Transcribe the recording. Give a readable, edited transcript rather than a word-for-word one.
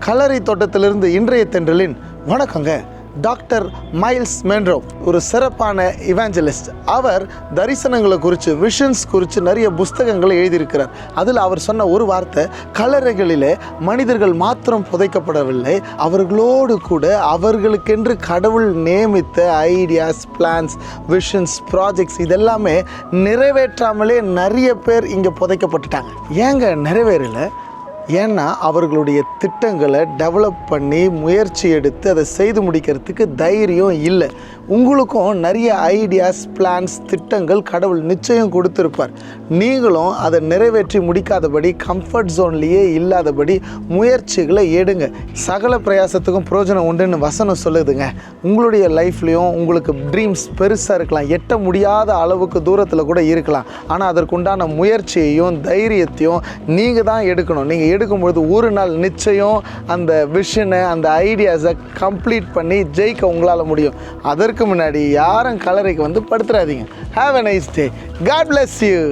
கல்லறை தோட்டத்திலிருந்து இன்றைய தென்றலின் வணக்கங்க. டாக்டர் மைல்ஸ் மென்ரோ ஒரு சிறப்பான இவாஞ்சலிஸ்ட். அவர் தரிசனங்களை குறித்து, விஷன்ஸ் குறித்து நிறைய புஸ்தகங்களை எழுதியிருக்கிறார். அதில் அவர் சொன்ன ஒரு வார்த்தை, கல்லறைகளிலே மனிதர்கள் மாத்திரம் புதைக்கப்படவில்லை, அவர்களோடு கூட அவர்களுக்கென்று கடவுள் நியமித்த ஐடியாஸ், பிளான்ஸ், விஷன்ஸ், ப்ராஜெக்ட்ஸ் இதெல்லாமே நிறைவேற்றாமலே நிறைய பேர் இங்கே புதைக்கப்பட்டுட்டாங்க. ஏங்க நிறைவேறலை? ஏன்னா அவர்களுடைய திட்டங்களை டெவலப் பண்ணி முயற்சி எடுத்து அதை செய்து முடிக்கிறதுக்கு தைரியம் இல்லை. உங்களுக்கும் நிறைய ஐடியாஸ், பிளான்ஸ், திட்டங்கள் கடவுள் நிச்சயம் கொடுத்துருப்பார். நீங்களும் அதை நிறைவேற்றி முடிக்காதபடி, கம்ஃபர்ட் ஜோன்லேயே இல்லாதபடி முயற்சிகளை எடுங்க. சகல பிரயாசத்துக்கும் பிரயோஜனம் உண்டுன்னு வசனம் சொல்லுதுங்க. உங்களுடைய லைஃப்லேயும் உங்களுக்கு ட்ரீம்ஸ் பெருசாக இருக்கலாம், எட்ட முடியாத அளவுக்கு தூரத்தில் கூட இருக்கலாம். ஆனால் அதற்குண்டான முயற்சியையும் தைரியத்தையும் நீங்கள் தான் எடுக்கணும். நீங்கள் எடுக்கும்பொழுது ஒரு நாள் நிச்சயம் அந்த விஷனை, அந்த ஐடியாஸை கம்ப்ளீட் பண்ணி ஜெயிக்க உங்களால் முடியும். அதற்கு முன்னாடி யாரும் கல்லறைக்கு வந்து படுத்துறாதீங்க. Have a nice day. God bless you.